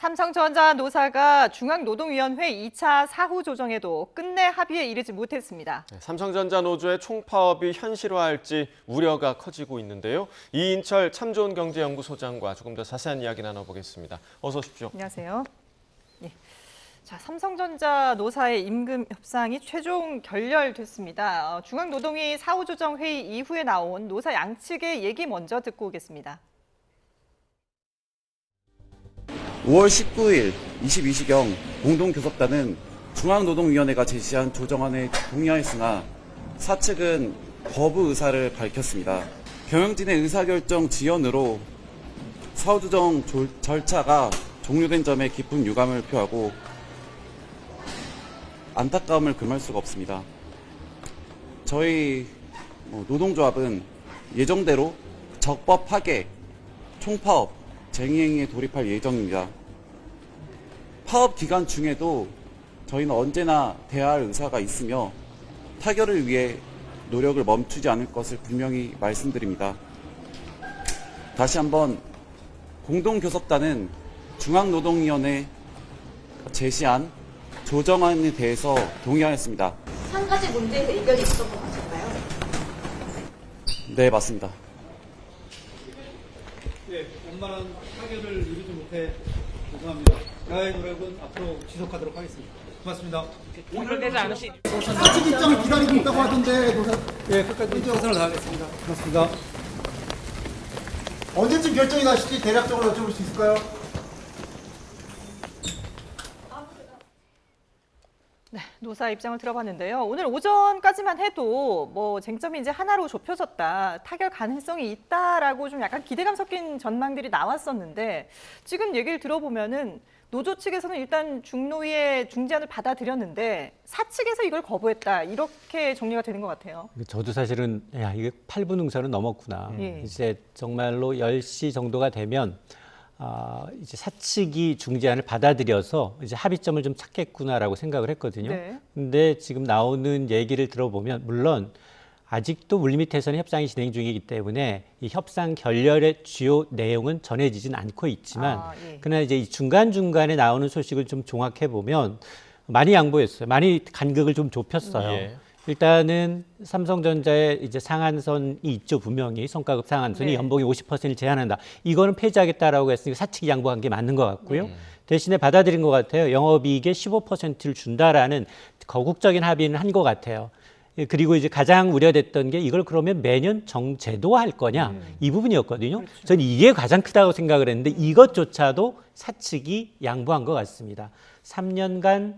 삼성전자 노사가 중앙노동위원회 2차 사후 조정에도 끝내 합의에 이르지 못했습니다. 삼성전자 노조의 총파업이 현실화할지 우려가 커지고 있는데요. 이인철 참좋은경제연구소장과 조금 더 자세한 이야기 나눠보겠습니다. 어서 오십시오. 안녕하세요. 예. 자, 삼성전자 노사의 임금 협상이 최종 결렬됐습니다. 중앙노동위 사후 조정 회의 이후에 나온 노사 양측의 얘기 먼저 듣고 오겠습니다. 5월 19일 22시경 공동교섭단은 중앙노동위원회가 제시한 조정안에 동의하였으나 사측은 거부 의사를 밝혔습니다. 경영진의 의사결정 지연으로 사후조정 절차가 종료된 점에 깊은 유감을 표하고 안타까움을 금할 수가 없습니다. 저희 노동조합은 예정대로 적법 파괴, 총파업, 쟁의행위에 돌입할 예정입니다. 파업 기간 중에도 저희는 언제나 대화할 의사가 있으며 타결을 위해 노력을 멈추지 않을 것을 분명히 말씀드립니다. 다시 한번 공동교섭단은 중앙노동위원회 제시한 조정안에 대해서 동의하였습니다. 한 가지 문제에서 이견이 있었던 것 같은가요? 네, 맞습니다. 네, 원만한 타결을 이루지 못해 죄송합니다. 대화의 노력은 앞으로 지속하도록 하겠습니다. 고맙습니다. 결되지 않으신 사측 입장을 기다리고 있다고 하던데 노사 네, 끝까지 최선을 다하겠습니다. 고맙습니다. 언제쯤 결정이 나실지 대략적으로 여쭤볼 수 있을까요? 네, 노사 입장을 들어봤는데요. 오늘 오전까지만 해도 쟁점이 이제 하나로 좁혀졌다, 타결 가능성이 있다라고 좀 약간 기대감 섞인 전망들이 나왔었는데 지금 얘기를 들어보면은 노조 측에서는 일단 중노위의 중재안을 받아들였는데 사측에서 이걸 거부했다, 이렇게 정리가 되는 것 같아요. 저도 사실은 이게 8분 응선은 넘었구나. 예. 이제 정말로 10시 정도가 되면 이제 사측이 중재안을 받아들여서 이제 합의점을 좀 찾겠구나라고 생각을 했거든요. 네. 근데 지금 나오는 얘기를 들어보면 물론 아직도 물밑에서는 협상이 진행 중이기 때문에 이 협상 결렬의 주요 내용은 전해지진 않고 있지만 예. 그러나 이제 이 중간중간에 나오는 소식을 좀 종합해 보면 많이 양보했어요. 많이 간극을 좀 좁혔어요. 예. 일단은 삼성전자의 이제 상한선이 있죠. 분명히 성과급 상한선이 네. 연봉이 50%를 제한한다. 이거는 폐지하겠다라고 했으니까 사측이 양보한 게 맞는 것 같고요. 대신에 받아들인 것 같아요. 영업이익의 15%를 준다라는 거국적인 합의는 한 것 같아요. 그리고 이제 가장 우려됐던 게 이걸 그러면 매년 정제도화할 거냐, 이 부분이었거든요. 그렇죠. 저는 이게 가장 크다고 생각을 했는데 이것조차도 사측이 양보한 것 같습니다. 3년간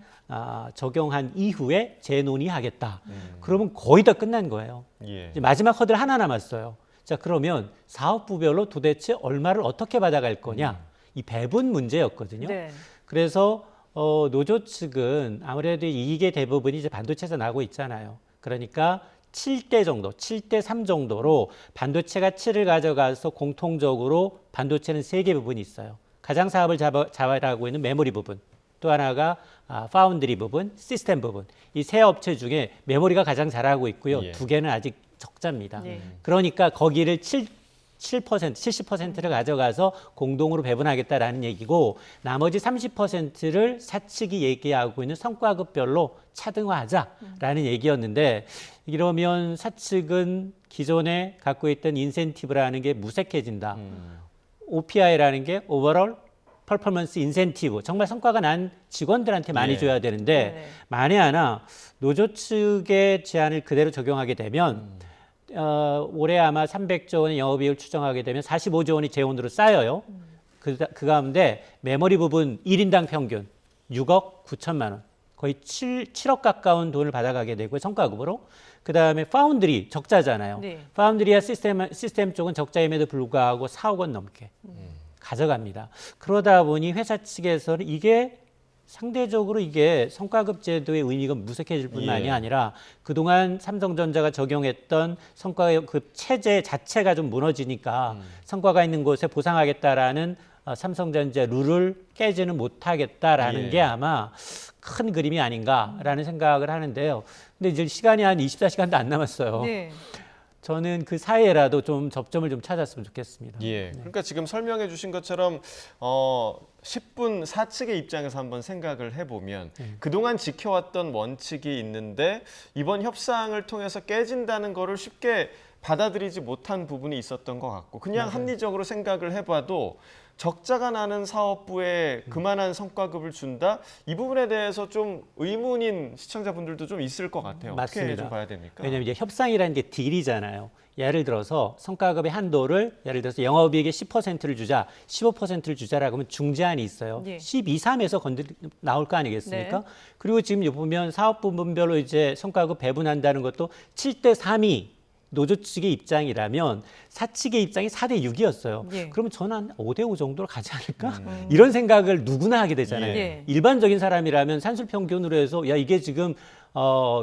적용한 이후에 재논의하겠다. 그러면 거의 다 끝난 거예요. 예. 이제 마지막 허들 하나 남았어요. 자, 그러면 사업부별로 도대체 얼마를 어떻게 받아갈 거냐, 이 배분 문제였거든요. 네. 그래서 노조 측은 아무래도 이익의 대부분이 이제 반도체에서 나고 있잖아요. 그러니까 7대 정도, 7대 3 정도로 반도체가 7을 가져가서 공통적으로 반도체는 3개 부분이 있어요. 가장 사업을 자활하고 있는 메모리 부분, 또 하나가 파운드리 부분, 시스템 부분. 이 세 업체 중에 메모리가 가장 잘하고 있고요. 예. 2개는 아직 적자입니다. 예. 그러니까 거기를 70%를 가져가서 공동으로 배분하겠다라는 얘기고 나머지 30%를 사측이 얘기하고 있는 성과급별로 차등화하자라는 얘기였는데 이러면 사측은 기존에 갖고 있던 인센티브라는 게 무색해진다. OPI라는 게 오버롤 퍼포먼스 인센티브, 정말 성과가 난 직원들한테 많이 예. 줘야 되는데 네. 만에 하나 노조 측의 제안을 그대로 적용하게 되면 올해 아마 300조 원의 영업이익을 추정하게 되면 45조 원이 재원으로 쌓여요. 그 가운데 메모리 부분 1인당 평균 6억 9천만 원, 거의 7억 가까운 돈을 받아가게 되고 성과급으로. 그다음에 파운드리 적자잖아요. 네. 파운드리와 시스템 쪽은 적자임에도 불구하고 4억 원 넘게 가져갑니다. 그러다 보니 회사 측에서는 이게 상대적으로 이게 성과급 제도의 의미가 무색해질 뿐만이 예. 아니라 그동안 삼성전자가 적용했던 성과급 체제 자체가 좀 무너지니까 성과가 있는 곳에 보상하겠다라는 삼성전자 룰을 깨지는 못하겠다라는 예. 게 아마 큰 그림이 아닌가라는 생각을 하는데요. 근데 이제 시간이 한 24시간도 안 남았어요. 네. 저는 그 사이에라도 좀 접점을 좀 찾았으면 좋겠습니다. 예. 그러니까 지금 설명해 주신 것처럼 10분 사측의 입장에서 한번 생각을 해보면 그동안 지켜왔던 원칙이 있는데 이번 협상을 통해서 깨진다는 거를 쉽게 받아들이지 못한 부분이 있었던 것 같고 그냥 합리적으로 생각을 해봐도 적자가 나는 사업부에 그만한 성과급을 준다? 이 부분에 대해서 좀 의문인 시청자분들도 좀 있을 것 같아요. 어떻게 맞습니다. 좀 봐야 됩니까? 왜냐하면 이제 협상이라는 게 딜이잖아요. 예를 들어서 성과급의 한도를 예를 들어서 영업이익의 10%를 주자, 15%를 주자라고 하면 중재안이 있어요. 예. 12, 3에서 나올 거 아니겠습니까? 네. 그리고 지금 보면 사업 부분별로 이제 성과급 배분한다는 것도 7대 3이 노조 측의 입장이라면 사측의 입장이 4대 6이었어요. 예. 그러면 저는 한 5대 5 정도로 가지 않을까? 이런 생각을 누구나 하게 되잖아요. 예. 일반적인 사람이라면 산술평균으로 해서 야 이게 지금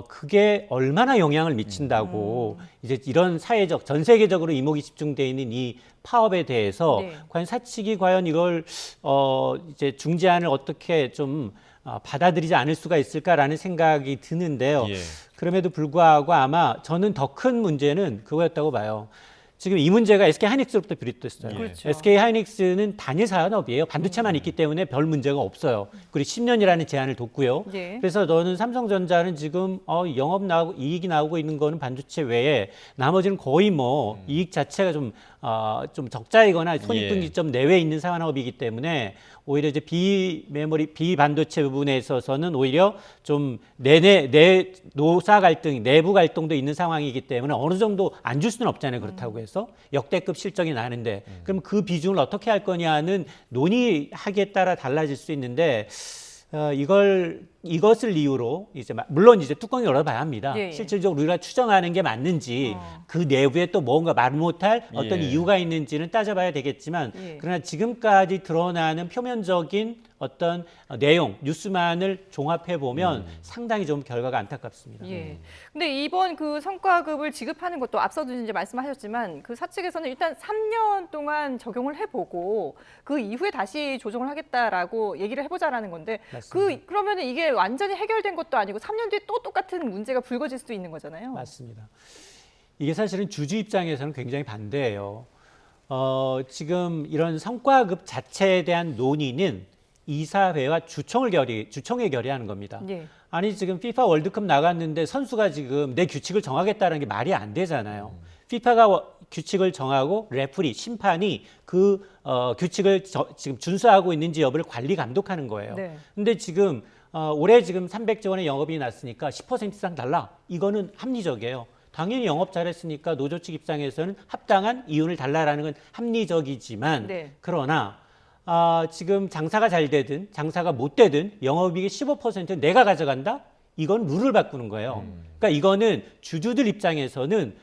그게 얼마나 영향을 미친다고 이제 이런 사회적 전 세계적으로 이목이 집중돼 있는 이 파업에 대해서 네. 과연 사측이 과연 이걸 이제 중재안을 어떻게 좀 받아들이지 않을 수가 있을까라는 생각이 드는데요. 예. 그럼에도 불구하고 아마 저는 더 큰 문제는 그거였다고 봐요. 지금 이 문제가 SK하이닉스로부터 비롯됐어요. 그렇죠. SK하이닉스는 단일 산업이에요. 반도체만 있기 때문에 별 문제가 없어요. 그리고 10년이라는 제한을 뒀고요. 예. 그래서 저는 삼성전자는 지금 영업 나오고 이익이 나오고 있는 거는 반도체 외에 나머지는 거의 뭐 이익 자체가 좀 적자이거나 손익분기점 내외에 있는 산업이기 때문에 오히려 이제 비반도체 부분에 있어서는 오히려 좀 내 노사 갈등, 내부 갈등도 있는 상황이기 때문에 어느 정도 안 줄 수는 없잖아요. 그렇다고 해서 역대급 실적이 나는데 그럼 그 비중을 어떻게 할 거냐는 논의하기에 따라 달라질 수 있는데 이것을 이유로 이제 물론 이제 뚜껑을 열어봐야 합니다. 예, 예. 실질적으로 우리가 추정하는 게 맞는지 그 내부에 또 뭔가 말 못할 어떤 예. 이유가 있는지는 따져봐야 되겠지만 예. 그러나 지금까지 드러나는 표면적인 어떤 내용 뉴스만을 종합해 보면 상당히 좀 결과가 안타깝습니다. 예. 근데 이번 그 성과급을 지급하는 것도 앞서도 이제 말씀하셨지만 그 사측에서는 일단 3년 동안 적용을 해보고 그 이후에 다시 조정을 하겠다라고 얘기를 해보자라는 건데 맞습니다. 그러면은 이게 완전히 해결된 것도 아니고 3년 뒤에 또 똑같은 문제가 불거질 수도 있는 거잖아요. 맞습니다. 이게 사실은 주주 입장에서는 굉장히 반대예요. 지금 이런 성과급 자체에 대한 논의는 이사회와 주총에 결의하는 겁니다. 예. 아니 지금 FIFA 월드컵 나갔는데 선수가 지금 내 규칙을 정하겠다는 게 말이 안 되잖아요. FIFA가 규칙을 정하고 레프리, 심판이 그 규칙을 지금 준수하고 있는지 여부를 관리 감독하는 거예요. 네. 근데 지금 올해 지금 300조 원의 영업이 났으니까 10% 이상 달라. 이거는 합리적이에요. 당연히 영업 잘했으니까 노조 측 입장에서는 합당한 이윤을 달라라는 건 합리적이지만 네. 그러나 지금 장사가 잘 되든 장사가 못 되든 영업이익의 15% 내가 가져간다? 이건 룰을 바꾸는 거예요. 그러니까 이거는 주주들 입장에서는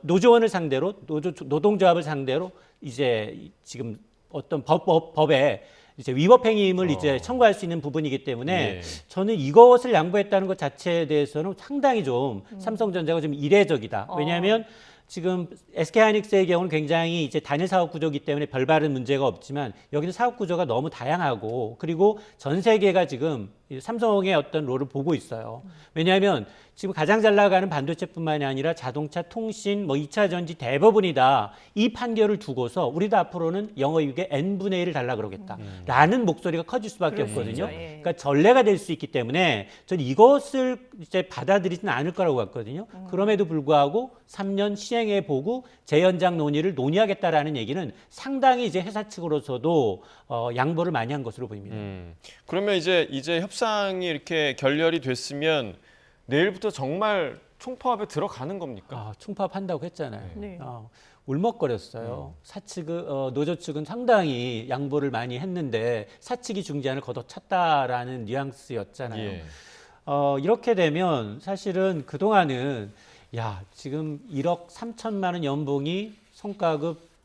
노조원을 상대로 노동조합을 상대로 이제 지금 어떤 법에 이제 위법 행위임을 이제 청구할 수 있는 부분이기 때문에 예. 저는 이것을 양보했다는 것 자체에 대해서는 상당히 좀 삼성전자가 좀 이례적이다. 왜냐하면 지금 SK하이닉스의 경우는 굉장히 이제 단일 사업 구조이기 때문에 별다른 문제가 없지만 여기는 사업 구조가 너무 다양하고 그리고 전 세계가 지금 삼성의 어떤 롤을 보고 있어요. 왜냐하면 지금 가장 잘 나가는 반도체뿐만이 아니라 자동차, 통신, 뭐 2차 전지 대부분이 다 이 판결을 두고서 우리도 앞으로는 영업이익의 n분의 1을 달라 그러겠다. 라는 목소리가 커질 수밖에 그럴 수 없거든요. 있죠. 예. 그러니까 전례가 될 수 있기 때문에 저는 이것을 이제 받아들이지는 않을 거라고 봤거든요. 그럼에도 불구하고 3년 시행해 보고 재연장 논의를 논의하겠다라는 얘기는 상당히 이제 회사 측으로서도 양보를 많이 한 것으로 보입니다. 그러면 이제 협상이 이렇게 결렬이 됐으면 내일부터 정말 총파업에 들어가는 겁니까? 총파업한다고 했잖아요. 네. 울먹거렸어요. 노조 측은 상당히 양보를 많이 했는데 사측이 중재안을 걷어찼다라는 뉘앙스였잖아요. 예. 이렇게 되면 사실은 그동안은 지금 1억 3천만 원 연봉이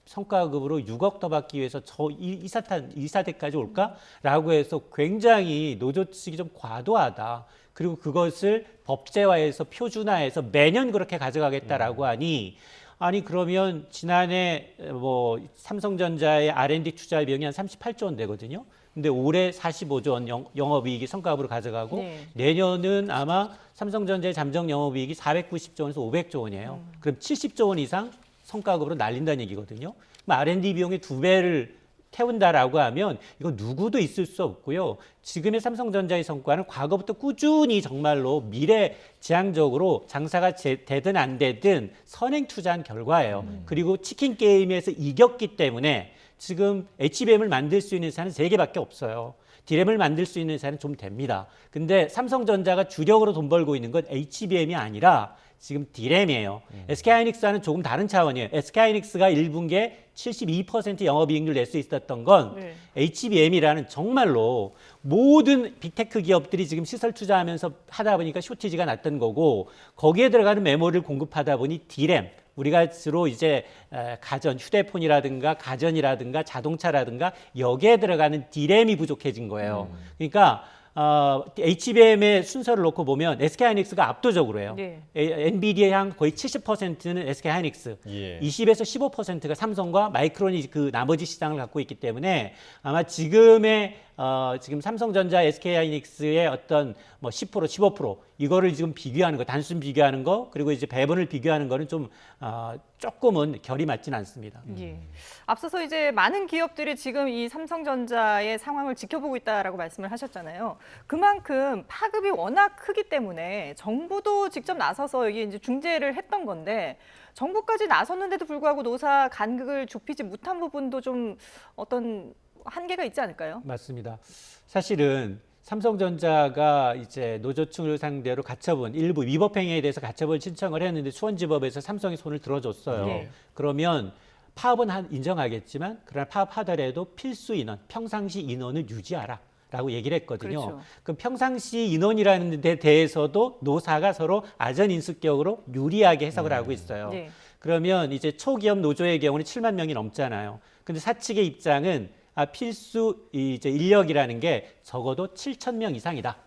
성과급으로 6억 더 받기 위해서 이 사태까지 올까라고 해서 굉장히 노조 측이 좀 과도하다. 그리고 그것을 법제화해서 표준화해서 매년 그렇게 가져가겠다라고 하니 아니 그러면 지난해 뭐 삼성전자의 R&D 투자 비용이 한 38조 원 되거든요. 근데 올해 45조 원 영업이익이 성과급으로 가져가고 네. 내년은 아마 삼성전자의 잠정 영업이익이 490조 원에서 500조 원이에요. 그럼 70조 원 이상 성과급으로 날린다는 얘기거든요. 그럼 R&D 비용의 2배를 태운다라고 하면 이거 누구도 있을 수 없고요. 지금의 삼성전자의 성과는 과거부터 꾸준히 정말로 미래지향적으로 장사가 되든 안 되든 선행 투자한 결과예요. 그리고 치킨 게임에서 이겼기 때문에 지금 HBM을 만들 수 있는 회사는 3개밖에 없어요. D램을 만들 수 있는 회사는 좀 됩니다. 근데 삼성전자가 주력으로 돈 벌고 있는 건 HBM이 아니라 지금 D램이에요. SK하이닉스와는 조금 다른 차원이에요. SK하이닉스가 1분기에 72% 영업이익률 낼 수 있었던 건 네. HBM이라는 정말로 모든 빅테크 기업들이 지금 시설 투자하면서 하다 보니까 쇼티지가 났던 거고 거기에 들어가는 메모리를 공급하다 보니 D램 우리가 주로 이제 가전, 휴대폰이라든가 가전이라든가 자동차라든가 여기에 들어가는 D램이 부족해진 거예요. 그러니까 HBM의 순서를 놓고 보면 SK하이닉스가 압도적으로 해요. 네. 엔비디아의 한 거의 70%는 SK하이닉스, 예. 20에서 15%가 삼성과 마이크론이 그 나머지 시장을 갖고 있기 때문에 아마 지금의 지금 삼성전자, SK하이닉스의 어떤 뭐 10%, 15% 이거를 지금 비교하는 거, 단순 비교하는 거, 그리고 이제 배분을 비교하는 거는 좀 조금은 결이 맞지는 않습니다. 예. 앞서서 이제 많은 기업들이 지금 이 삼성전자의 상황을 지켜보고 있다라고 말씀을 하셨잖아요. 그만큼 파급이 워낙 크기 때문에 정부도 직접 나서서 이게 이제 중재를 했던 건데 정부까지 나섰는데도 불구하고 노사 간극을 좁히지 못한 부분도 좀 어떤 한계가 있지 않을까요? 맞습니다. 사실은 삼성전자가 이제 노조층을 상대로 가처분, 일부 위법 행위에 대해서 가처분 신청을 했는데 수원지법에서 삼성이 손을 들어줬어요. 네. 그러면 파업은 인정하겠지만 그러나 파업하더라도 필수 인원, 평상시 인원을 유지하라. 라고 얘기를 했거든요. 그렇죠. 그럼 평상시 인원이라는 데 대해서도 노사가 서로 아전인수격으로 유리하게 해석을 하고 있어요. 네. 그러면 이제 초기업 노조의 경우는 7만 명이 넘잖아요. 근데 사측의 입장은 필수 이제 인력이라는 게 적어도 7천 명 이상이다.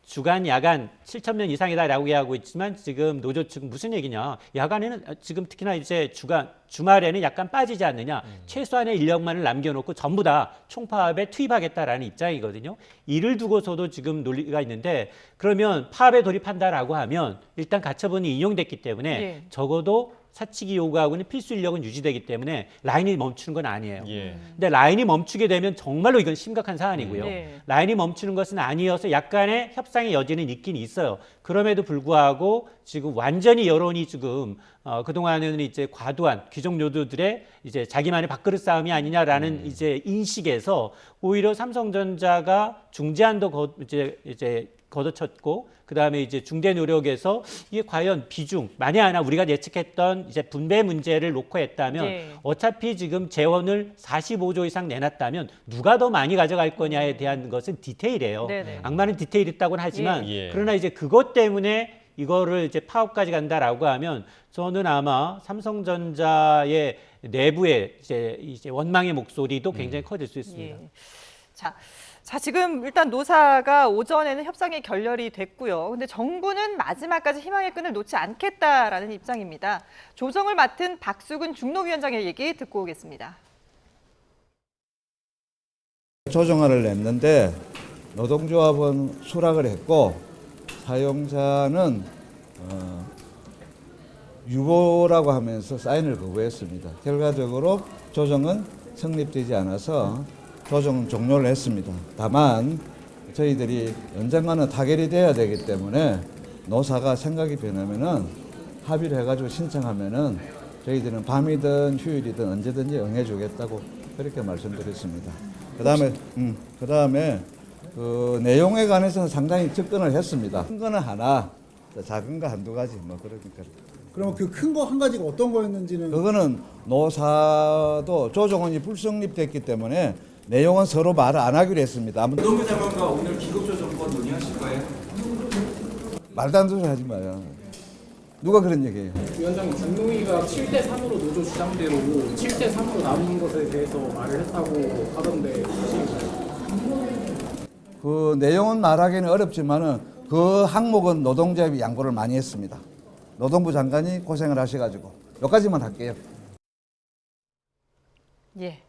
주간, 야간 7천 명 이상이다라고 얘기하고 있지만 지금 노조 측은 무슨 얘기냐? 야간에는 지금 특히나 이제 주말에는 약간 빠지지 않느냐? 최소한의 인력만을 남겨놓고 전부 다 총파업에 투입하겠다라는 입장이거든요. 이를 두고서도 지금 논리가 있는데 그러면 파업에 돌입한다라고 하면 일단 가처분이 인용됐기 때문에 예. 적어도 사측이 요구하고는 필수 인력은 유지되기 때문에 라인이 멈추는 건 아니에요. 예. 근데 라인이 멈추게 되면 정말로 이건 심각한 사안이고요. 네. 라인이 멈추는 것은 아니어서 약간의 협상의 여지는 있긴 있어요. 그럼에도 불구하고 지금 완전히 여론이 지금 그동안은 이제 과도한 귀족 노조들의 이제 자기만의 밥그릇 싸움이 아니냐라는 이제 인식에서 오히려 삼성전자가 중재안도 이제 걷어쳤고 그다음에 이제 중재 노력에서 이게 과연 비중 만에 하나 우리가 예측했던 이제 분배 문제를 놓고 했다면 네. 어차피 지금 재원을 45조 이상 내놨다면 누가 더 많이 가져갈 거냐에 대한 것은 디테일이에요. 네네. 악마는 디테일 있다고는 하지만 예. 그러나 이제 그것 때문에 이거를 이제 파업까지 간다라고 하면 저는 아마 삼성전자의 내부의 이제 원망의 목소리도 굉장히 커질 수 있습니다. 예. 자, 지금 일단 노사가 오전에는 협상이 결렬이 됐고요. 근데 정부는 마지막까지 희망의 끈을 놓지 않겠다라는 입장입니다. 조정을 맡은 박수근 중노위원장의 얘기 듣고 오겠습니다. 조정안을 냈는데 노동조합은 수락을 했고 사용자는 유보라고 하면서 사인을 거부했습니다. 결과적으로 조정은 성립되지 않아서 조정은 종료를 했습니다. 다만 저희들이 언젠가는 타결이 돼야 되기 때문에 노사가 생각이 변하면은 합의를 해가지고 신청하면은 저희들은 밤이든 휴일이든 언제든지 응해주겠다고 그렇게 말씀드렸습니다. 그다음에 그 내용에 관해서는 상당히 접근을 했습니다. 큰 거는 하나, 작은 거 한두 가지 뭐 그러니까. 그러면 그 큰 거 한 가지가 어떤 거였는지는 그거는 노사도 조정원이 불성립됐기 때문에 내용은 서로 말을 안 하기로 했습니다. 노동부 장관과 오늘 기급조정권 논의하실 거예요? 말도 안 되는 소리 하지 마요. 누가 그런 얘기예요? 위원장님, 중노위가 7대3으로 노조 주장대로 7대3으로 나눈 것에 대해서 말을 했다고 하던데 사실인가요? 그 내용은 말하기는 어렵지만은 그 항목은 노동조합이 양보를 많이 했습니다. 노동부 장관이 고생을 하셔가지고 여기까지만 할게요. 예.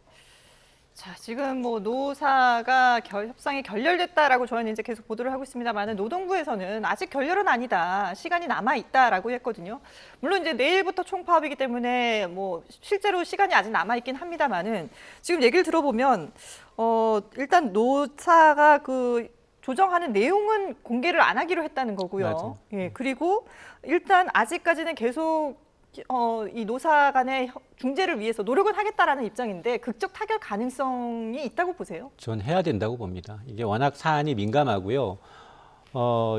자, 지금 뭐 노사가 협상이 결렬됐다라고 저희는 이제 계속 보도를 하고 있습니다만은 노동부에서는 아직 결렬은 아니다. 시간이 남아 있다라고 했거든요. 물론 이제 내일부터 총파업이기 때문에 뭐 실제로 시간이 아직 남아 있긴 합니다만은 지금 얘기를 들어보면 일단 노사가 그 조정하는 내용은 공개를 안 하기로 했다는 거고요. 맞아요. 예. 그리고 일단 아직까지는 계속 이 노사 간의 중재를 위해서 노력은 하겠다라는 입장인데 극적 타결 가능성이 있다고 보세요? 전 해야 된다고 봅니다. 이게 워낙 사안이 민감하고요.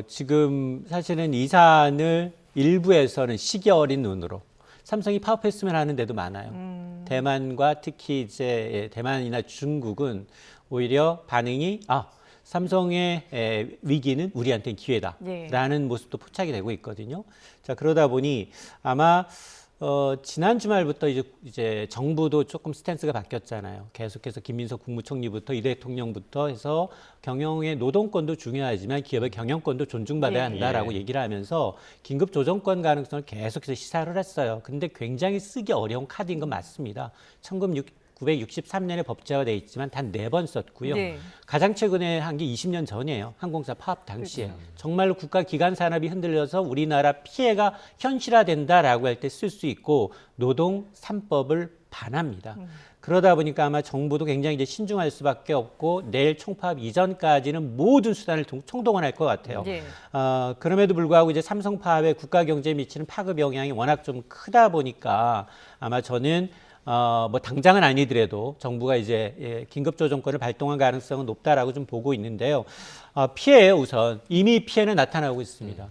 지금 사실은 이 사안을 일부에서는 시기 어린 눈으로 삼성이 파업했으면 하는 데도 많아요. 대만과 특히 이제 대만이나 중국은 오히려 반응이 삼성의 위기는 우리한테는 기회다라는 모습도 포착이 되고 있거든요. 자, 그러다 보니 아마 지난 주말부터 이제 정부도 조금 스탠스가 바뀌었잖아요. 계속해서 김민석 국무총리부터 이 대통령부터 해서 경영의 노동권도 중요하지만 기업의 경영권도 존중받아야 한다라고 얘기를 하면서 긴급 조정권 가능성을 계속해서 시사를 했어요. 근데 굉장히 쓰기 어려운 카드인 건 맞습니다. 1963년에 법제화돼 있지만 단 4번 썼고요. 네. 가장 최근에 한 게 20년 전이에요. 항공사 파업 당시에. 정말로 국가 기관 산업이 흔들려서 우리나라 피해가 현실화된다라고 할 때 쓸 수 있고 노동 3법을 반합니다. 그러다 보니까 아마 정부도 굉장히 이제 신중할 수밖에 없고 내일 총파업 이전까지는 모든 수단을 총동원할 것 같아요. 네. 그럼에도 불구하고 이제 삼성 파업에 국가 경제에 미치는 파급 영향이 워낙 좀 크다 보니까 아마 저는 뭐 당장은 아니더라도 정부가 이제 긴급 조정권을 발동한 가능성은 높다라고 좀 보고 있는데요. 피해에 우선 이미 피해는 나타나고 있습니다.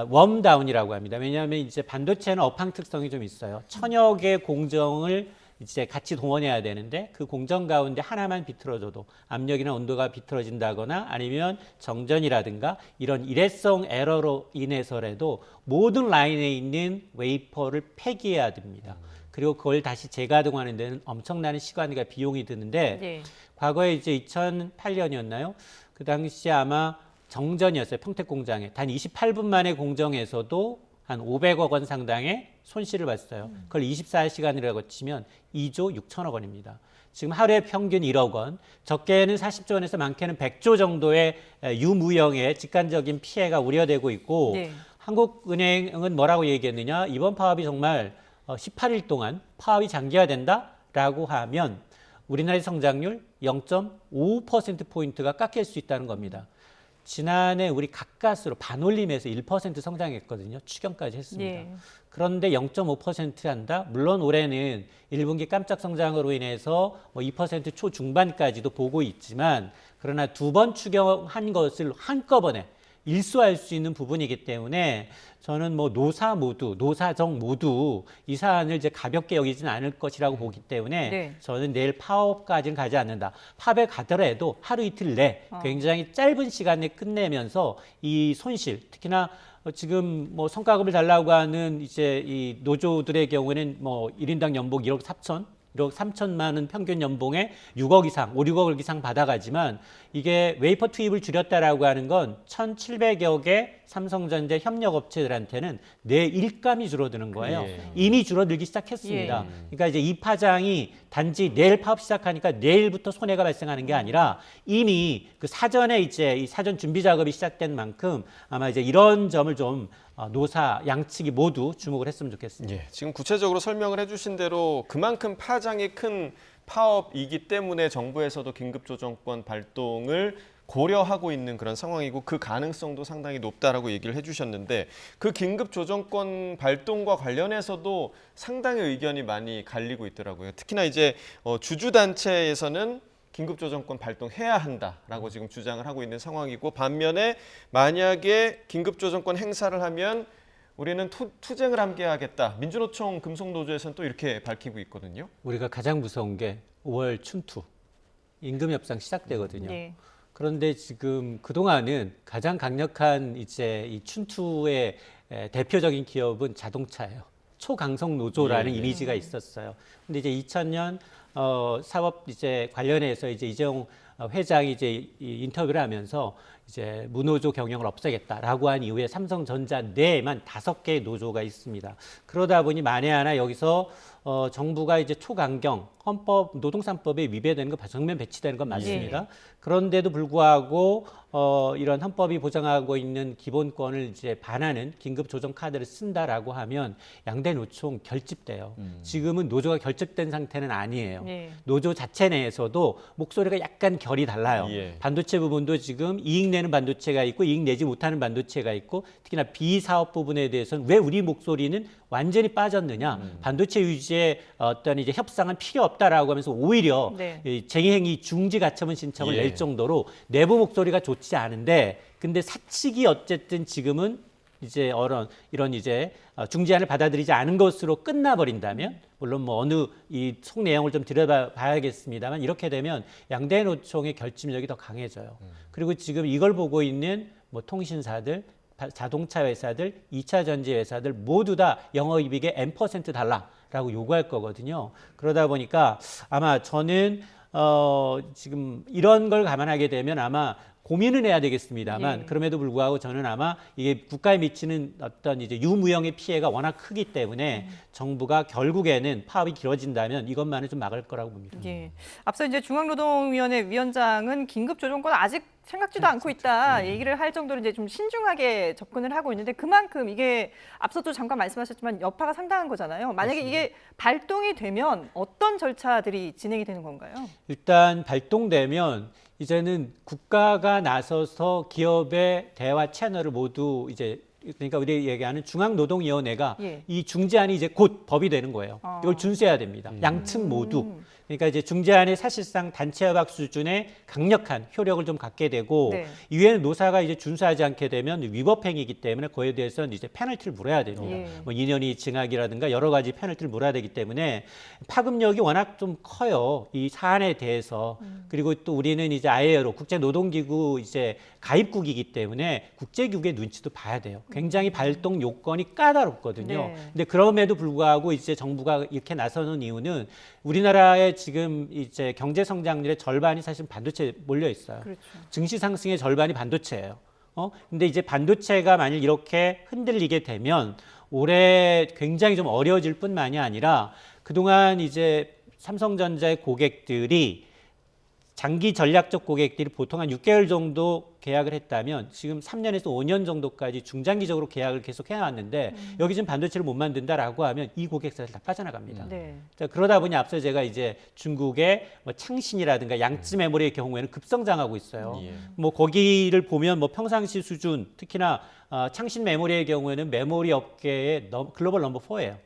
웜다운이라고 합니다. 왜냐하면 이제 반도체는 업황 특성이 좀 있어요. 1000여 개 공정을 이제 같이 동원해야 되는데 그 공정 가운데 하나만 비틀어져도 압력이나 온도가 비틀어진다거나 아니면 정전이라든가 이런 일회성 에러로 인해서라도 모든 라인에 있는 웨이퍼를 폐기해야 됩니다. 그리고 그걸 다시 재가동하는 데는 엄청나는 시간과 비용이 드는데 네. 과거에 이제 2008년이었나요? 그 당시에 아마 정전이었어요. 평택 공장에. 단 28분 만에 공정에서도 한 500억 원 상당의 손실을 봤어요. 그걸 24시간이라고 치면 2조 6천억 원입니다. 지금 하루에 평균 1억 원, 적게는 40조 원에서 많게는 100조 정도의 유무형의 직간적인 피해가 우려되고 있고 네. 한국은행은 뭐라고 얘기했느냐? 이번 파업이 정말 18일 동안 파업이 장기화된다라고 하면 우리나라의 성장률 0.5%포인트가 깎일 수 있다는 겁니다. 지난해 우리 가까스로 반올림에서 1% 성장했거든요. 추경까지 했습니다. 예. 그런데 0.5% 한다? 물론 올해는 1분기 깜짝 성장으로 인해서 뭐 2% 초중반까지도 보고 있지만 그러나 2번 추경한 것을 한꺼번에 일소할 수 있는 부분이기 때문에 저는 뭐 노사정 모두 이 사안을 이제 가볍게 여기지는 않을 것이라고 보기 때문에 네. 저는 내일 파업까지는 가지 않는다. 파업에 가더라도 하루 이틀 내 굉장히 짧은 시간에 끝내면서 이 손실, 특히나 지금 뭐 성과급을 달라고 하는 이제 이 노조들의 경우에는 뭐 1인당 연봉 1억 3천만 원 평균 연봉에 6억 이상, 5, 6억 이상 받아가지만 이게 웨이퍼 투입을 줄였다라고 하는 건 1,700여 개 삼성전자 협력업체들한테는 내 일감이 줄어드는 거예요. 이미 줄어들기 시작했습니다. 그러니까 이제 이 파장이 단지 내일 파업 시작하니까 내일부터 손해가 발생하는 게 아니라 이미 그 사전에 이제 이 사전 준비 작업이 시작된 만큼 아마 이제 이런 점을 좀 노사 양측이 모두 주목을 했으면 좋겠습니다. 예, 지금 구체적으로 설명을 해주신 대로 그만큼 파장이 큰 파업이기 때문에 정부에서도 긴급조정권 발동을 고려하고 있는 그런 상황이고 그 가능성도 상당히 높다라고 얘기를 해주셨는데 그 긴급조정권 발동과 관련해서도 상당히 의견이 많이 갈리고 있더라고요. 특히나 이제 주주단체에서는 긴급조정권 발동해야 한다라고 지금 주장을 하고 있는 상황이고 반면에 만약에 긴급조정권 행사를 하면 우리는 투쟁을 함께 하겠다. 민주노총 금속노조에서는 또 이렇게 밝히고 있거든요. 우리가 가장 무서운 게 5월 춘투, 임금 협상 시작되거든요. 네. 그런데 지금 그동안은 가장 강력한 이제 이 춘투의 대표적인 기업은 자동차예요. 초강성 노조라는 이미지가 있었어요. 근데 이제 2000년 사업 이제 관련해서 이제 이재용 회장이 이제 인터뷰를 하면서 이제 무노조 경영을 없애겠다라고 한 이후에 삼성전자 내에만 5개의 노조가 있습니다. 그러다 보니 만에 하나 여기서 정부가 이제 초강경 헌법 노동산법에 위배되는 거 정면 배치되는 건 맞습니다. 그런데도 불구하고 이런 헌법이 보장하고 있는 기본권을 이제 반하는 긴급 조정 카드를 쓴다라고 하면 양대 노총 결집돼요. 지금은 노조가 결집된 상태는 아니에요. 노조 자체 내에서도 목소리가 약간 결이 달라요. 반도체 부분도 지금 이익 내는 반도체가 있고 이익 내지 못하는 반도체가 있고 특히나 비사업 부분에 대해서는 왜 우리 목소리는 완전히 빠졌느냐. 반도체 유지의 어떤 이제 협상은 필요 없다라고 하면서 오히려 이 쟁의행위 중지 가처분 신청을 낼 정도로 내부 목소리가 좋지 않은데 근데 사측이 어쨌든 지금은 이제 이런 이제 중재안을 받아들이지 않은 것으로 끝나버린다면 물론 뭐 어느 이 속 내용을 좀 들여다봐야겠습니다만 이렇게 되면 양대 노총의 결집력이 더 강해져요. 그리고 지금 이걸 보고 있는 뭐 통신사들 자동차 회사들, 2차 전지 회사들 모두 다 영업이익의 N% 달라라고 요구할 거거든요. 그러다 보니까 아마 저는 지금 이런 걸 감안하게 되면 아마 고민은 해야 되겠습니다만 그럼에도 불구하고 저는 아마 이게 국가에 미치는 어떤 이제 유무형의 피해가 워낙 크기 때문에 정부가 결국에는 파업이 길어진다면 이것만은 좀 막을 거라고 봅니다. 앞서 이제 중앙노동위원회 위원장은 긴급 조정권 아직 생각지도 않고 있다 얘기를 할 정도로 이제 좀 신중하게 접근을 하고 있는데 그만큼 이게 앞서도 잠깐 말씀하셨지만 여파가 상당한 거잖아요. 만약에 이게 발동이 되면 어떤 절차들이 진행이 되는 건가요? 일단 발동되면 이제는 국가가 나서서 기업의 대화 채널을 모두 이제 그러니까 우리 얘기하는 중앙노동위원회가 이 중재안이 이제 곧 법이 되는 거예요. 이걸 준수해야 됩니다. 양측 모두. 그러니까 이제 중재안이 사실상 단체 협약 수준의 강력한 효력을 좀 갖게 되고 이후에는 노사가 이제 준수하지 않게 되면 위법 행위이기 때문에 그에 대해서는 이제 페널티를 물어야 됩니다. 뭐 2년이 징역이라든가 여러 가지 페널티를 물어야 되기 때문에 파급력이 워낙 좀 커요. 이 사안에 대해서. 그리고 또 우리는 이제 ILO 국제노동기구 이제 가입국이기 때문에 국제기구의 눈치도 봐야 돼요. 굉장히 발동 요건이 까다롭거든요. 근데 그럼에도 불구하고 이제 정부가 이렇게 나서는 이유는 우리나라의 지금 이제 경제 성장률의 절반이 사실 반도체에 몰려 있어요. 증시 상승의 절반이 반도체예요. 근데 이제 반도체가 만일 이렇게 흔들리게 되면 올해 굉장히 좀 어려워질 뿐만이 아니라 그동안 이제 삼성전자의 고객들이 장기 전략적 고객들이 보통 한 6개월 정도 계약을 했다면 지금 3년에서 5년 정도까지 중장기적으로 계약을 계속 해왔는데 여기 지금 반도체를 못 만든다라고 하면 이 고객사들 다 빠져나갑니다. 자, 그러다 보니 앞서 제가 이제 중국의 뭐 창신이라든가 양쯔 메모리의 경우에는 급성장하고 있어요. 뭐 거기를 보면 뭐 평상시 수준 특히나 창신 메모리의 경우에는 메모리 업계의 글로벌 넘버 4예요.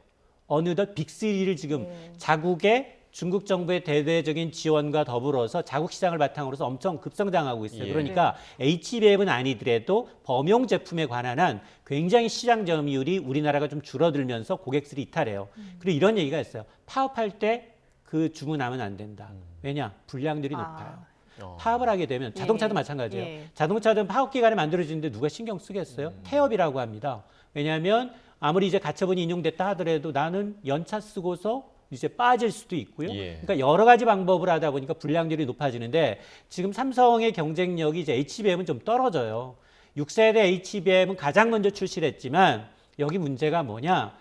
어느덧 빅3를 지금 자국의 중국 정부의 대대적인 지원과 더불어서 자국 시장을 바탕으로서 엄청 급성장하고 있어요. 그러니까 HBM은 아니더라도 범용 제품에 관한 한 굉장히 시장 점유율이 우리나라가 좀 줄어들면서 고객들이 이탈해요. 그리고 이런 얘기가 있어요. 파업할 때 그 주문하면 안 된다. 왜냐? 불량률이 높아요. 파업을 하게 되면 자동차도 마찬가지예요. 자동차든 파업 기간에 만들어지는데 누가 신경 쓰겠어요? 태업이라고 합니다. 왜냐하면 아무리 이제 가처분이 인용됐다 하더라도 나는 연차 쓰고서 이제 빠질 수도 있고요. 그러니까 여러 가지 방법을 하다 보니까 불량률이 높아지는데 지금 삼성의 경쟁력이 이제 HBM은 좀 떨어져요. 6세대 HBM은 가장 먼저 출시를 했지만 여기 문제가 뭐냐?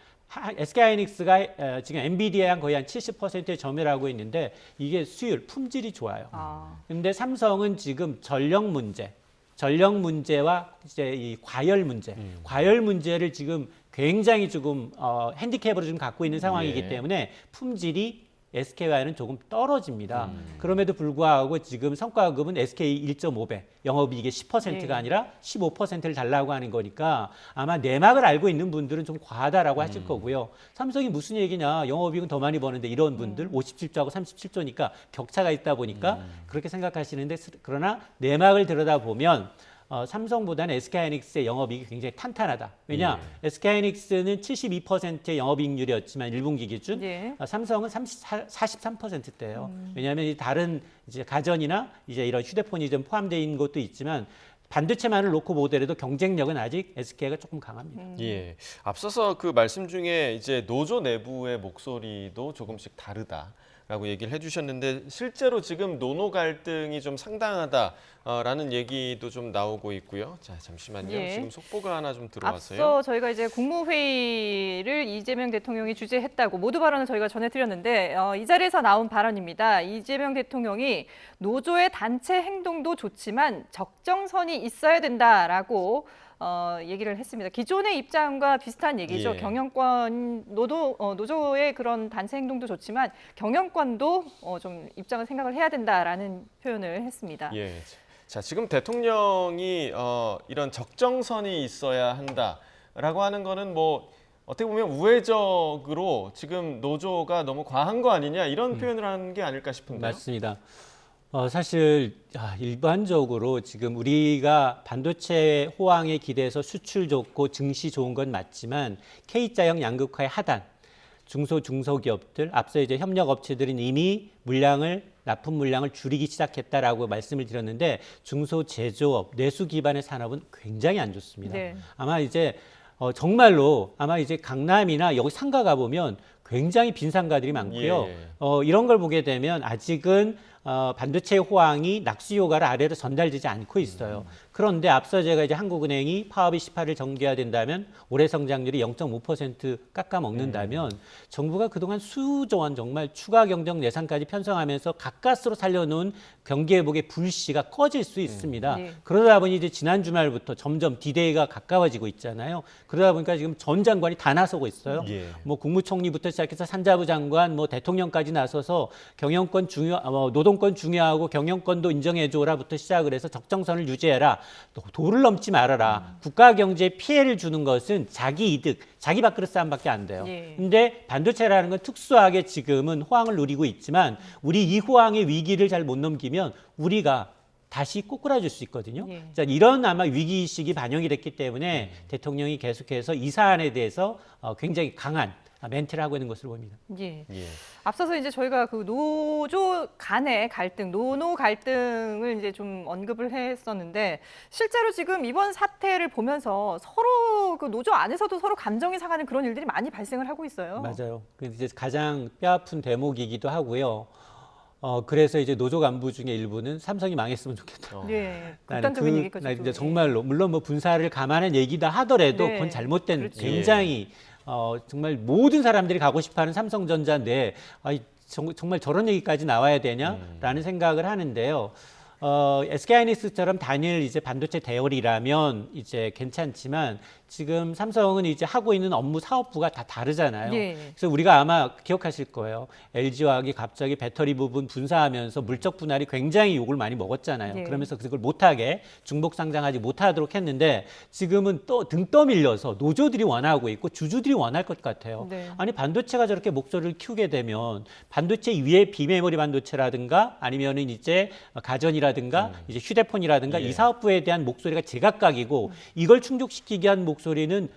SK하이닉스가 지금 엔비디아랑 거의 한 70%의 점유를 하고 있는데 이게 수율, 품질이 좋아요. 근데 삼성은 지금 전력 문제와 이제 이 과열 문제를 지금 굉장히 조금 핸디캡으로 좀 갖고 있는 상황이기 때문에 품질이 SK와는 조금 떨어집니다. 그럼에도 불구하고 지금 성과급은 SK 1.5배, 영업이익의 10%가 아니라 15%를 달라고 하는 거니까 아마 내막을 알고 있는 분들은 좀 과하다라고 하실 거고요. 삼성이 무슨 얘기냐, 영업이익은 더 많이 버는데 이런 분들 57조하고 37조니까 격차가 있다 보니까 그렇게 생각하시는데 그러나 내막을 들여다보면 삼성보다는 SK하이닉스의 영업이익이 굉장히 탄탄하다. 왜냐? SK하이닉스는 72%의 영업이익률이었지만 1분기 기준, 삼성은 43%대예요. 왜냐하면 이 다른 이제 가전이나 이제 이런 휴대폰이 좀 포함되어 있는 것도 있지만 반도체만을 놓고 보더라도 경쟁력은 아직 SK가 조금 강합니다. 앞서서 그 말씀 중에 이제 노조 내부의 목소리도 조금씩 다르다. 라고 얘기를 해주셨는데 실제로 지금 노노 갈등이 좀 상당하다라는 얘기도 좀 나오고 있고요. 자, 잠시만요. 예. 지금 속보가 하나 좀 들어왔어요. 앞서 저희가 이제 국무회의를 이재명 대통령이 주재했다고 모두 발언을 저희가 전해드렸는데 이 자리에서 나온 발언입니다. 이재명 대통령이 노조의 단체 행동도 좋지만 적정선이 있어야 된다라고 얘기를 했습니다. 기존의 입장과 비슷한 얘기죠. 예. 경영권 노조의 그런 단체 행동도 좋지만 경영권도 좀 입장을 생각을 해야 된다라는 표현을 했습니다. 예. 자, 지금 대통령이 이런 적정선이 있어야 한다라고 하는 거는 뭐 어떻게 보면 우회적으로 지금 노조가 너무 과한 거 아니냐 이런 표현을 하는 게 아닐까 싶은데요. 맞습니다. 사실 일반적으로 지금 우리가 반도체 호황에 기대해서 수출 좋고 증시 좋은 건 맞지만 K자형 양극화의 하단, 중소기업들, 앞서 이제 협력업체들은 이미 납품 물량을 줄이기 시작했다라고 말씀을 드렸는데 중소제조업, 내수 기반의 산업은 굉장히 안 좋습니다. 네. 아마 이제 정말로 아마 이제 강남이나 여기 상가 가보면 굉장히 빈 상가들이 많고요. 예. 이런 걸 보게 되면 아직은 반도체 호황이 낙수 효과를 아래로 전달되지 않고 있어요. 그런데 앞서 제가 이제 한국은행이 파업 28을 정기화 된다면 올해 성장률이 0.5% 깎아먹는다면 정부가 그동안 수조 원 정말 추가 경정 예산까지 편성하면서 가까스로 살려놓은 경기회복의 불씨가 꺼질 수 있습니다. 네. 그러다 보니 이제 지난 주말부터 점점 디데이가 가까워지고 있잖아요. 그러다 보니까 지금 전 장관이 다 나서고 있어요. 예. 뭐 국무총리부터 시작해서 산자부 장관, 뭐 대통령까지 나서서 노동권 중요하고 경영권도 인정해줘라부터 시작을 해서 적정선을 유지해라. 도를 넘지 말아라. 국가 경제에 피해를 주는 것은 자기 이득, 자기 밥그릇 싸움밖에 안 돼요. 예. 근데 반도체라는 건 특수하게 지금은 호황을 누리고 있지만 우리 이 호황의 위기를 잘 못 넘기면 우리가 다시 꼬꾸라질 수 있거든요. 예. 자, 이런 아마 위기의식이 반영이 됐기 때문에 대통령이 계속해서 이 사안에 대해서 굉장히 강한 멘트를 하고 있는 것으로 보입니다. 예. 예. 앞서서 이제 저희가 그 노조 간의 갈등, 노노 갈등을 이제 좀 언급을 했었는데 실제로 지금 이번 사태를 보면서 서로 그 노조 안에서도 서로 감정이 상하는 그런 일들이 많이 발생을 하고 있어요. 맞아요. 그 이제 가장 뼈아픈 대목이기도 하고요. 그래서 이제 노조 간부 중에 일부는 삼성이 망했으면 좋겠다. 네, 나는 극단적인 얘기까지. 나 이제 정말로 물론 뭐 분사를 감안한 얘기다 하더라도 네. 그건 잘못된 그렇죠. 굉장히 정말 모든 사람들이 가고 싶어하는 삼성전자인데 정말 저런 얘기까지 나와야 되냐라는 생각을 하는데요. SK하이닉스처럼 단일 이제 반도체 대열이라면 이제 괜찮지만 지금 삼성은 이제 하고 있는 업무 사업부가 다 다르잖아요. 예. 그래서 우리가 아마 기억하실 거예요. LG화학이 갑자기 배터리 부분 분사하면서 물적 분할이 굉장히 욕을 많이 먹었잖아요. 예. 그러면서 그걸 못하게 중복 상장하지 못하도록 했는데 지금은 또 등 떠밀려서 노조들이 원하고 있고 주주들이 원할 것 같아요. 네. 아니 반도체가 저렇게 목소리를 키우게 되면 반도체 위에 비메모리 반도체라든가 아니면은 이제 가전이라든가 이제 휴대폰이라든가 예. 이 사업부에 대한 목소리가 제각각이고 이걸 충족시키기 위한 목소리는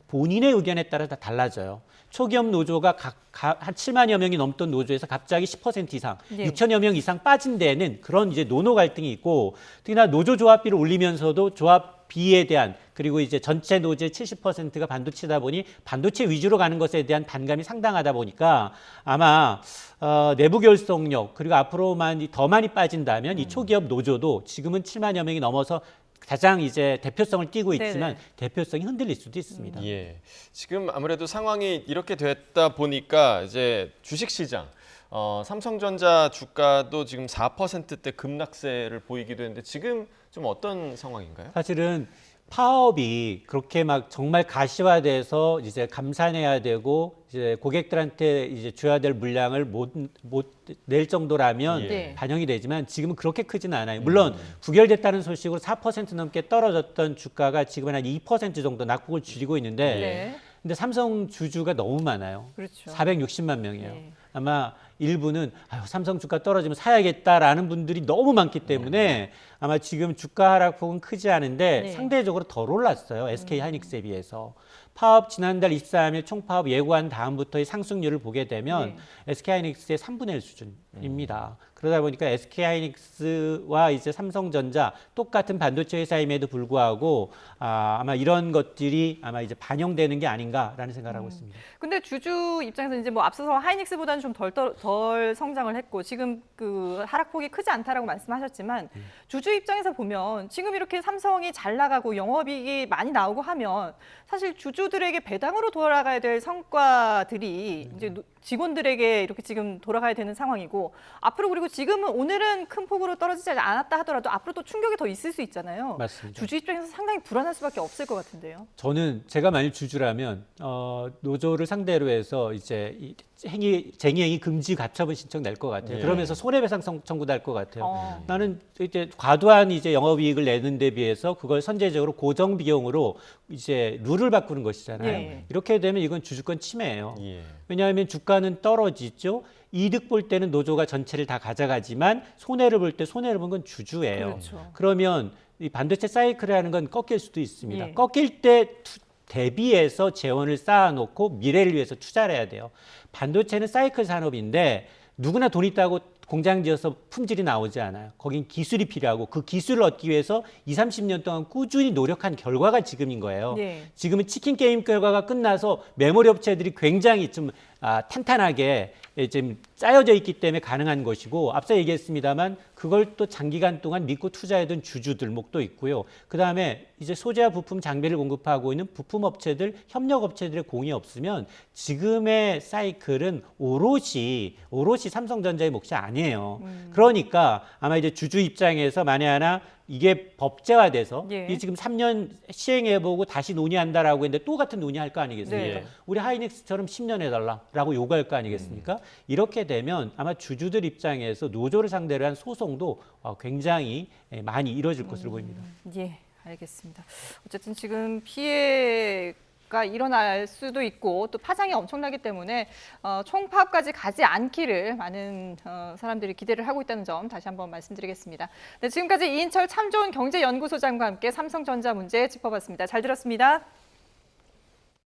본인의 의견에 따라 다 달라져요. 초기업 노조가 한 7만여 명이 넘던 노조에서 갑자기 10% 이상, 네. 6천여 명 이상 빠진 데에는 그런 이제 노노 갈등이 있고 특히나 노조 조합비를 올리면서도 조합비에 대한 그리고 이제 전체 노조의 70%가 반도체다 보니 반도체 위주로 가는 것에 대한 반감이 상당하다 보니까 아마 내부 결속력 그리고 앞으로만 더 많이 빠진다면 이 초기업 노조도 지금은 7만여 명이 넘어서 가장 이제 대표성을 띠고 있지만 네네. 대표성이 흔들릴 수도 있습니다. 예. 지금 아무래도 상황이 이렇게 됐다 보니까 이제 주식시장 삼성전자 주가도 지금 4%대 급락세를 보이기도 했는데 지금 좀 어떤 상황인가요? 사실은 파업이 그렇게 막 정말 가시화돼서 이제 감산해야 되고 이제 고객들한테 이제 줘야 될 물량을 못 낼 정도라면 예. 반영이 되지만 지금은 그렇게 크지는 않아요. 물론 부결됐다는 소식으로 4% 넘게 떨어졌던 주가가 지금은 한 2% 정도 낙폭을 줄이고 있는데 네. 근데 삼성 주주가 너무 많아요. 그렇죠. 460만 명이에요. 네. 아마 일부는 삼성 주가 떨어지면 사야겠다라는 분들이 너무 많기 때문에 아마 지금 주가 하락폭은 크지 않은데 네. 상대적으로 덜 올랐어요. SK하이닉스에 비해서. 파업 지난달 23일 총파업 예고한 다음부터의 상승률을 보게 되면 네. SK하이닉스의 3분의 1 수준입니다. 그러다 보니까 SK하이닉스와 이제 삼성전자 똑같은 반도체 회사임에도 불구하고 아마 이런 것들이 아마 이제 반영되는 게 아닌가라는 생각을 하고 있습니다. 근데 주주 입장에서 이제 뭐 앞서서 하이닉스보다는 좀 덜 성장을 했고 지금 그 하락폭이 크지 않다라고 말씀하셨지만 주주 입장에서 보면 지금 이렇게 삼성이 잘 나가고 영업이익이 많이 나오고 하면 사실 주주들에게 배당으로 돌아가야 될 성과들이 이제 직원들에게 이렇게 지금 돌아가야 되는 상황이고 앞으로 그리고 지금은 오늘은 큰 폭으로 떨어지지 않았다 하더라도 앞으로 또 충격이 더 있을 수 있잖아요. 맞습니다. 주주 입장에서 상당히 불안할 수밖에 없을 것 같은데요. 저는 제가 만일 주주라면 노조를 상대로 해서 이제 쟁의행위 금지 가처분 신청 낼 것 같아요. 예. 그러면서 손해배상 청구 날 것 같아요. 나는 이제 과도한 이제 영업이익을 내는 데 비해서 그걸 선제적으로 고정 비용으로 이제 룰을 바꾸는 것이잖아요. 예. 이렇게 되면 이건 주주권 침해예요. 예. 왜냐하면 주가는 떨어지죠. 이득 볼 때는 노조가 전체를 다 가져가지만 손해를 볼 때 손해를 본 건 주주예요. 그렇죠. 그러면 이 반도체 사이클이라는 건 꺾일 수도 있습니다. 예. 꺾일 때 대비해서 재원을 쌓아놓고 미래를 위해서 투자를 해야 돼요. 반도체는 사이클 산업인데 누구나 돈 있다고 공장 지어서 품질이 나오지 않아요. 거긴 기술이 필요하고 그 기술을 얻기 위해서 20, 30년 동안 꾸준히 노력한 결과가 지금인 거예요. 네. 지금은 치킨 게임 결과가 끝나서 메모리 업체들이 굉장히 좀 탄탄하게 지금 짜여져 있기 때문에 가능한 것이고 앞서 얘기했습니다만 그걸 또 장기간 동안 믿고 투자해둔 주주들목도 있고요. 그다음에 이제 소재와 부품 장비를 공급하고 있는 부품 업체들, 협력 업체들의 공이 없으면 지금의 사이클은 오롯이 삼성전자의 몫이 아니에요. 그러니까 아마 이제 주주 입장에서 만에 하나 이게 법제화돼서 예. 이게 지금 3년 시행해보고 다시 논의한다라고 했는데 또 같은 논의할 거 아니겠습니까? 네. 우리 하이닉스처럼 10년 해달라라고 요구할 거 아니겠습니까? 이렇게 되면 아마 주주들 입장에서 노조를 상대로 한 소송도 굉장히 많이 이뤄질 것으로 보입니다. 예, 알겠습니다. 어쨌든 지금 피해가 일어날 수도 있고 또 파장이 엄청나기 때문에 총파업까지 가지 않기를 많은 사람들이 기대를 하고 있다는 점 다시 한번 말씀드리겠습니다. 네, 지금까지 이인철 참 좋은 경제연구소장과 함께 삼성전자 문제 짚어봤습니다. 잘 들었습니다.